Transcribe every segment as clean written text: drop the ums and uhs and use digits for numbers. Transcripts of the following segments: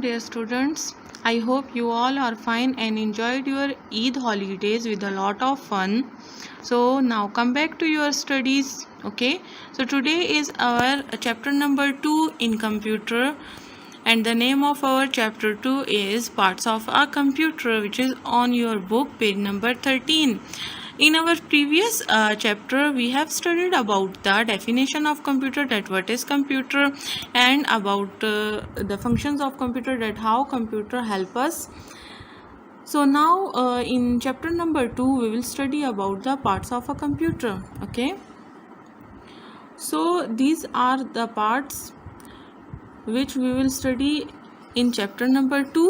dear students. I hope you all are fine and enjoyed your Eid holidays with a lot of fun. So now come back to your studies. Okay, so today is our chapter number 2 in computer, and the name of our chapter 2 is Parts of a Computer, which is on your book page number 13. In our previous chapter, we have studied about the definition of computer, that what is computer, and about the functions of computer, that how computer help us. So now in chapter number 2, we will study about the parts of a computer. Okay. So these are the parts which we will study in chapter number 2.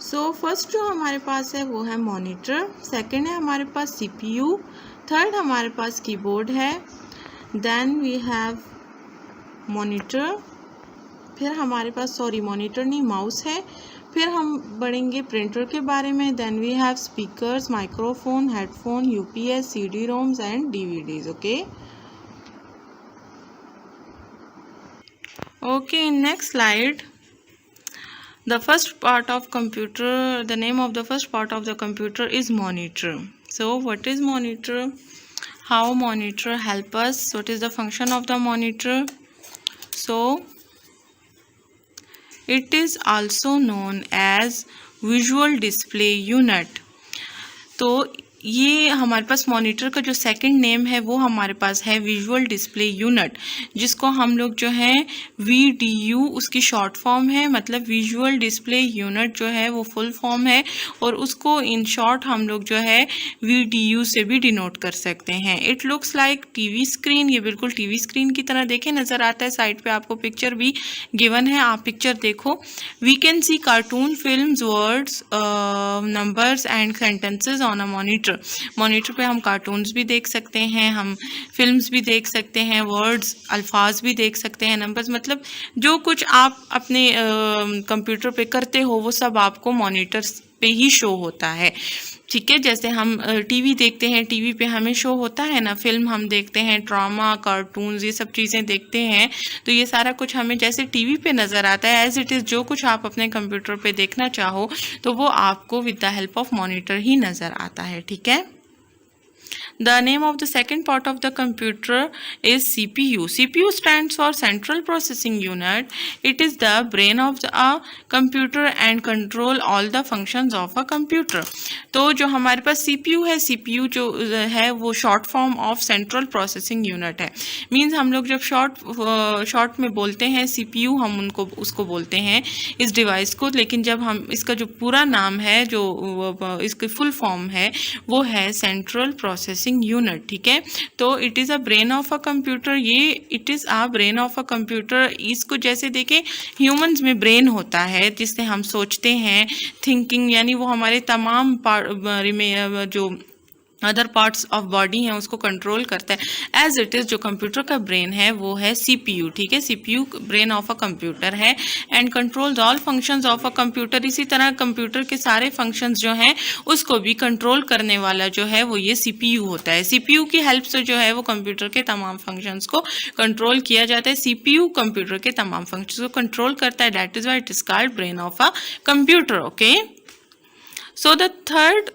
So first जो हमारे पास है वो है monitor, second है हमारे पास CPU, third हमारे पास keyboard है, देन वी हैव मॉनिटर, फिर हमारे पास मॉनिटर नहीं माउस है, फिर हम बढ़ेंगे प्रिंटर के बारे में, then we have speakers, microphone, headphone, UPS, CD ROMs and DVDs. Okay, in next slide. The first part of computer, the name of the first part of the computer is monitor. So what is monitor? How monitor help us? What is the function of the monitor? So it is also known as visual display unit. तो ये हमारे पास monitor का जो second name है वो हमारे पास है विजुअल डिस्प्ले यूनिट, जिसको हम लोग जो है VDU उसकी शॉर्ट फॉर्म है, मतलब विजुअल डिस्प्ले यूनिट जो है वो फुल फॉर्म है, और उसको इन शॉर्ट हम लोग जो है VDU से भी डिनोट कर सकते हैं. It looks like TV screen. ये बिल्कुल टीवी स्क्रीन की तरह देखे नज़र आता है. साइड पे आपको पिक्चर भी गिवन है, आप पिक्चर देखो. We can see cartoon, films, words, numbers and sentences on a monitor. Monitor पे हम कार्टून्स भी देख सकते हैं, हम फिल्म्स भी देख सकते हैं, वर्ड्स, अल्फाज भी देख सकते हैं, नंबर्स, मतलब जो कुछ आप अपने कंप्यूटर पे करते हो वो सब आपको मॉनिटर पे ही शो होता है. ठीक है, जैसे हम टीवी देखते हैं, टीवी पे हमें शो होता है ना, फिल्म हम देखते हैं, ड्रामा, कार्टून्स, ये सब चीज़ें देखते हैं, तो ये सारा कुछ हमें जैसे टीवी पे नज़र आता है, एज इट इज़ जो कुछ आप अपने कंप्यूटर पे देखना चाहो तो वो आपको with the help of monitor ही नज़र आता है. ठीक है. The name of the second part of the computer is CPU. CPU stands for Central Processing Unit. It is the brain of a computer and control all the functions of a computer. तो जो हमारे पास CPU है, CPU जो है वो short form of central processing unit है. Means हम लोग जब शॉर्ट में बोलते हैं CPU, हम उसको बोलते हैं इस डिवाइस को, लेकिन जब हम इसका जो पूरा नाम है, जो इसकी फुल फॉर्म है, वो है सेंट्रल प्रोसेसिंग यूनिट. ठीक है. तो it is a brain of a computer. ये it is a brain of a computer. इसको जैसे देखें ह्यूमंस में ब्रेन होता है जिससे हम सोचते हैं, थिंकिंग, यानी वो हमारे तमाम जो अदर पार्ट्स ऑफ बॉडी हैं उसको कंट्रोल करता है. एज इट इज़ जो कंप्यूटर का ब्रेन है वो है CPU. ठीक है. CPU brain of a computer है and controls all functions of a computer. इसी तरह कंप्यूटर के सारे फंक्शंस जो हैं उसको भी कंट्रोल करने वाला जो है वो ये CPU होता है. CPU की हेल्प से जो है वो कंप्यूटर के तमाम फंक्शंस को कंट्रोल किया जाता है. CPU कंप्यूटर के तमाम फंक्शंस को कंट्रोल करता है. That is why it is called brain of a computer. Okay. So the third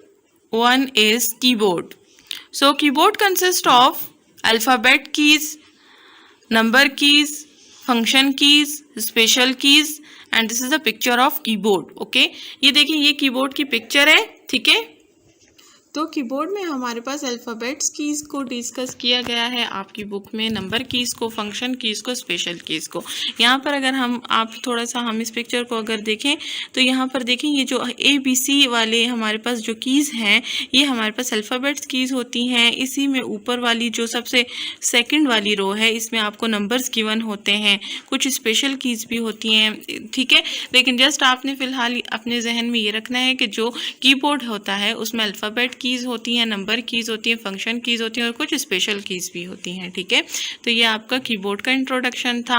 one is keyboard. So keyboard consists of alphabet keys, number keys, function keys, special keys, and this is the picture of keyboard. Okay, ये देखिए ये keyboard की picture है. ठीक है. तो keyboard में हमारे पास अल्फ़ाबेट्स कीज़ को डिस्कस किया गया है आपकी बुक में, नंबर कीज़ को, फंक्शन कीज़ को, स्पेशल कीज़ को. यहाँ पर अगर आप थोड़ा सा हम इस पिक्चर को अगर देखें तो यहाँ पर देखें ये जो ABC वाले हमारे पास जो कीज़ हैं ये हमारे पास अल्फ़ाबेट्स कीज़ होती हैं. इसी में ऊपर वाली जो सबसे सेकंड वाली रो है इसमें आपको नंबर्स गिवन होते हैं, कुछ स्पेशल कीज़ भी होती हैं. ठीक है. लेकिन जस्ट आपने फ़िलहाल अपने जहन में ये रखना है कि जो कीबोर्ड होता है उसमें अल्फ़ाबेट कीज़ होती हैं, नंबर कीज़ होती हैं, फंक्शन कीज़ होती हैं और कुछ स्पेशल कीज़ भी होती हैं. ठीक है. तो ये आपका कीबोर्ड का इंट्रोडक्शन था.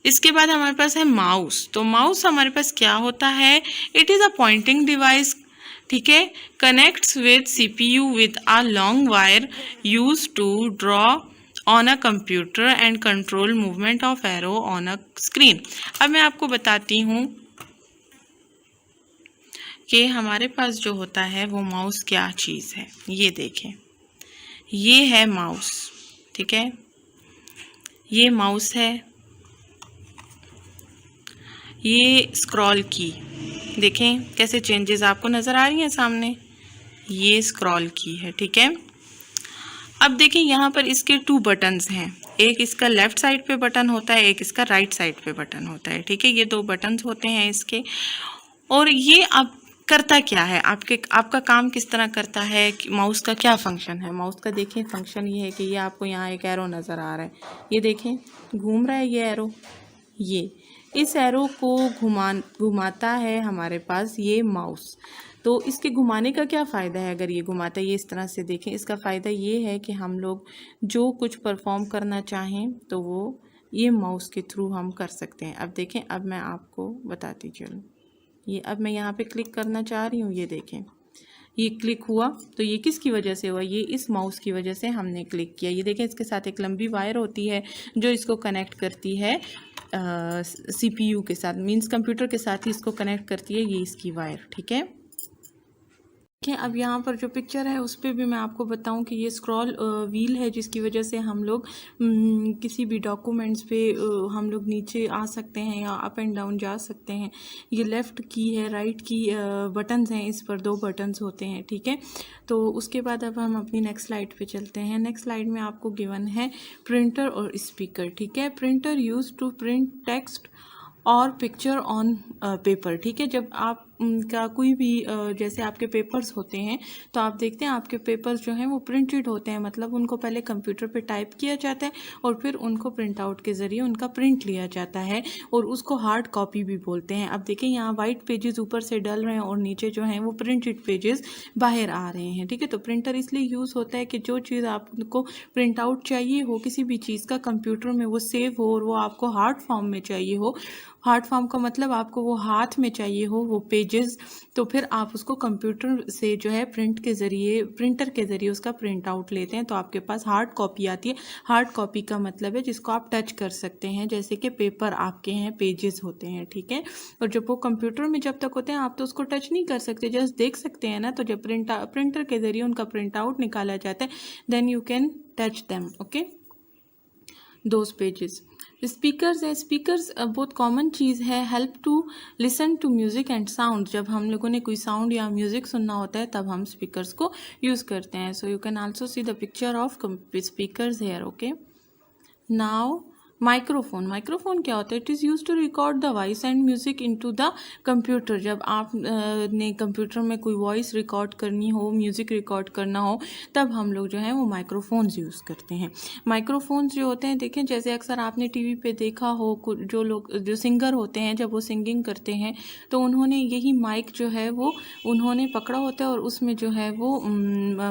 इसके बाद हमारे पास है माउस. तो माउस हमारे पास क्या होता है? It is a pointing device. ठीक है. Connects with CPU with a long wire use to draw on a computer and control movement of arrow on a screen. अब मैं आपको बताती हूँ कि हमारे पास जो होता है वो माउस क्या चीज़ है। ये देखें, ये है माउस, ठीक है, ये माउस है, ये स्क्रॉल की, देखें कैसे चेंजेस आपको नज़र आ रही हैं सामने, ये स्क्रॉल की है, ठीक है। अब देखिए यहाँ पर इसके 2 बटन्स हैं, एक इसका लेफ्ट साइड पे बटन होता है, एक इसका राइट साइड पे बटन होता है, ठीक है। ये 2 बटन्स होते हैं इसके। और ये अब करता क्या है, आपका काम किस तरह करता है, माउस का क्या फंक्शन है। माउस का देखें फंक्शन ये है कि ये आपको यहाँ एक एरो नज़र आ रहा है, ये देखें घूम रहा है ये एरो, ये इस एरो को घुमाता है हमारे पास ये माउस। तो इसके घुमाने का क्या फ़ायदा है, अगर ये घुमाता है, ये इस तरह से देखें, इसका फ़ायदा ये है कि हम लोग जो कुछ परफॉर्म करना चाहें तो वो ये माउस के थ्रू हम कर सकते हैं। अब देखें, अब मैं आपको बताती चलूँ, ये अब मैं यहाँ पे क्लिक करना चाह रही हूँ, ये देखें ये क्लिक हुआ, तो ये किसकी वजह से हुआ, ये इस माउस की वजह से हमने क्लिक किया। ये देखें इसके साथ एक लंबी वायर होती है जो इसको कनेक्ट करती है CPU के साथ, मींस कंप्यूटर के साथ ही इसको कनेक्ट करती है ये इसकी वायर, ठीक है। देखिए अब यहाँ पर जो पिक्चर है उस पर भी मैं आपको बताऊं कि ये स्क्रॉल व्हील है, जिसकी वजह से हम लोग किसी भी डॉक्यूमेंट्स पे हम लोग नीचे आ सकते हैं या अप एंड डाउन जा सकते हैं। ये लेफ़्ट की है, राइट की बटन्स हैं, इस पर 2 बटन्स होते हैं, ठीक है। तो उसके बाद अब हम अपनी नेक्स्ट स्लाइड पे चलते हैं। नेक्स्ट स्लाइड में आपको गिवन है प्रिंटर और स्पीकर, ठीक है। Printer use to print text और पिक्चर ऑन पेपर, ठीक है। जब आप का कोई भी जैसे आपके पेपर्स होते हैं तो आप देखते हैं आपके पेपर्स जो हैं वो प्रिंटेड होते हैं, मतलब उनको पहले कंप्यूटर पे टाइप किया जाता है और फिर उनको प्रिंट आउट के ज़रिए उनका प्रिंट लिया जाता है और उसको हार्ड कॉपी भी बोलते हैं। अब देखिए यहाँ वाइट पेजेस ऊपर से डल रहे हैं और नीचे जो हैं वो प्रिंटेड पेजेस बाहर आ रहे हैं, ठीक है। तो प्रिंटर इसलिए यूज़ होता है कि जो चीज़ आपको प्रिंट आउट चाहिए हो किसी भी चीज़ का, कंप्यूटर में वो सेव हो और वो आपको हार्ड फॉर्म में चाहिए हो। हार्ड फॉर्म का मतलब आपको वो हाथ में चाहिए हो वो पेजेस, तो फिर आप उसको कंप्यूटर से जो है प्रिंटर के ज़रिए उसका प्रिंट आउट लेते हैं, तो आपके पास हार्ड कॉपी आती है। हार्ड कॉपी का मतलब है जिसको आप टच कर सकते हैं, जैसे कि पेपर आपके हैं, पेजेस होते हैं, ठीक है। और जब वो कंप्यूटर में जब तक होते हैं आप तो उसको टच नहीं कर सकते, जस्ट देख सकते हैं ना। तो जब प्रिंटर के ज़रिए उनका प्रिंट आउट निकाला जाता है, then you can touch them, okay, those pages. Speakers है, स्पीकर्स बहुत कॉमन चीज़ है, help to listen to music and sound. जब हम लोगों ने कोई साउंड या म्यूज़िक सुनना होता है तब हम स्पीकर्स को यूज़ करते हैं। So you can also see the picture of speakers here, okay. Now microphone, microphone क्या होता है, it is use to record the voice and music into the computer. जब आप ने कंप्यूटर में कोई वॉइस रिकॉर्ड करनी हो, म्यूज़िक रिकॉर्ड करना हो, तब हम लोग जो है वो माइक्रोफोन्स यूज़ करते हैं। माइक्रोफोन्स जो होते हैं, देखें जैसे अक्सर आपने टीवी पे देखा हो, जो लोग जो सिंगर होते हैं जब वो सिंगिंग करते हैं तो उन्होंने यही माइक जो है वो उन्होंने पकड़ा होता है और उसमें जो है वो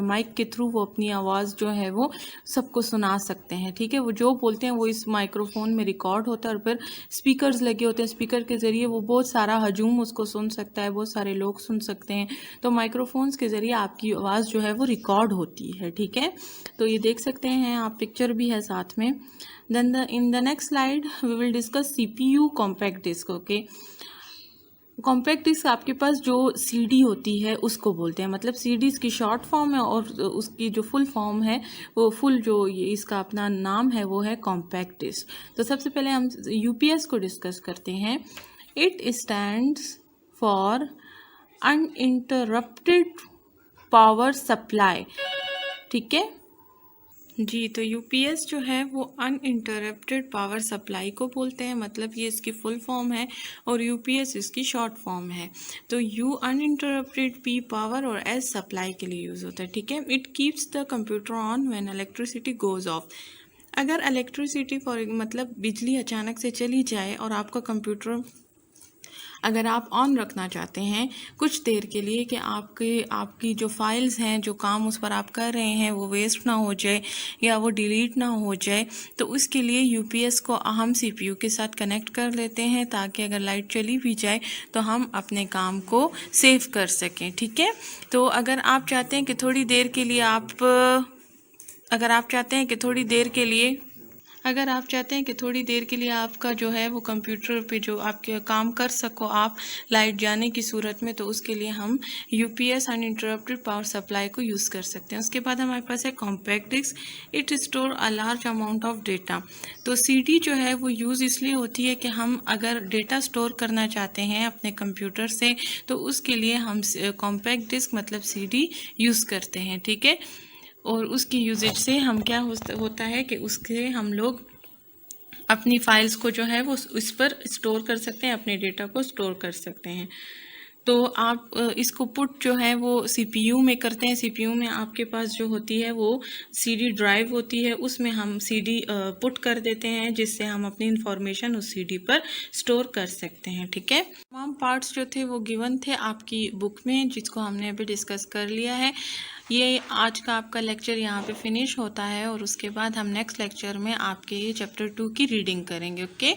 माइक के थ्रू वो अपनी आवाज़ जो है वो सबको सुना सकते हैं, ठीक है। वो जो बोलते हैं वो इस माइक्रोफोन में रिकॉर्ड होता है और फिर स्पीकर्स लगे होते हैं, स्पीकर के ज़रिए वो बहुत सारा हजूम उसको सुन सकता है, बहुत सारे लोग सुन सकते हैं। तो माइक्रोफोन्स के ज़रिए आपकी आवाज़ जो है वो रिकॉर्ड होती है, ठीक है। तो ये देख सकते हैं आप, पिक्चर भी है साथ में। Then in the next slide we will discuss CPU compact disc, okay. Compact disc आपके पास जो CD होती है उसको बोलते हैं, मतलब CD इसकी शॉर्ट फॉर्म है और उसकी जो फुल फॉर्म है वो फुल जो ये इसका अपना नाम है वो है कॉम्पैक्ट डिस्क। तो सबसे पहले हम UPS को डिस्कस करते हैं। It stands for uninterrupted power supply, ठीक है जी। तो UPS जो है वो अनइंटरप्टेड पावर सप्लाई को बोलते हैं, मतलब ये इसकी फुल फॉर्म है और UPS इसकी शॉर्ट फॉर्म है। तो U अनइंटरप्टेड, P पावर और S सप्लाई के लिए यूज़ होता है, ठीक है। It keeps the computer on when electricity goes off. अगर इलेक्ट्रिसिटी फॉर मतलब बिजली अचानक से चली जाए और आपका कंप्यूटर अगर आप ऑन रखना चाहते हैं कुछ देर के लिए कि आपकी जो फाइल्स हैं, जो काम उस पर आप कर रहे हैं वो वेस्ट ना हो जाए या वो डिलीट ना हो जाए, तो उसके लिए UPS को हम CPU के साथ कनेक्ट कर लेते हैं ताकि अगर लाइट चली भी जाए तो हम अपने काम को सेव कर सकें, ठीक है। तो अगर आप चाहते हैं कि थोड़ी देर के लिए आप अगर आप चाहते हैं कि थोड़ी देर के लिए आपका जो है वो कंप्यूटर पे जो आपके काम कर सको आप लाइट जाने की सूरत में, तो उसके लिए हम यूपीएस अनइंटरप्टेड पावर सप्लाई को यूज़ कर सकते हैं। उसके बाद हमारे पास है compact disc. It store a large amount of data. तो सीडी जो है वो यूज़ इसलिए होती है कि हम अगर डेटा स्टोर करना चाहते हैं अपने कंप्यूटर से, तो उसके लिए हम कॉम्पैक्ट डिस्क मतलब सीडी यूज़ करते हैं, ठीक है। और उसकी यूजेज से हम क्या होता है कि उसके हम लोग अपनी फाइल्स को जो है वो इस पर स्टोर कर सकते हैं, अपने डेटा को स्टोर कर सकते हैं। तो आप इसको पुट जो है वो सीपीयू में करते हैं। सीपीयू में आपके पास जो होती है वो सीडी ड्राइव होती है, उसमें हम सीडी पुट कर देते हैं, जिससे हम अपनी इंफॉर्मेशन उस सीडी पर स्टोर कर सकते हैं, ठीक है। तमाम पार्ट्स जो थे वो गिवन थे आपकी बुक में, जिसको हमने अभी डिस्कस कर लिया है। ये आज का आपका लेक्चर यहाँ पे फिनिश होता है और उसके बाद हम नेक्स्ट लेक्चर में आपके चैप्टर 2 की रीडिंग करेंगे, ओके।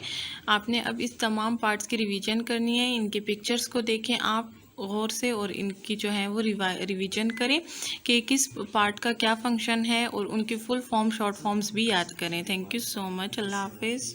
आपने अब इस तमाम पार्ट्स की रिवीजन करनी है। इनके पिक्चर्स को देखें आप गौर से और इनकी जो है वो रिवीजन करें कि किस पार्ट का क्या फंक्शन है, और उनकी फुल फॉर्म शॉर्ट फॉर्म्स भी याद करें। Thank you so much. अल्लाह हाफिज़।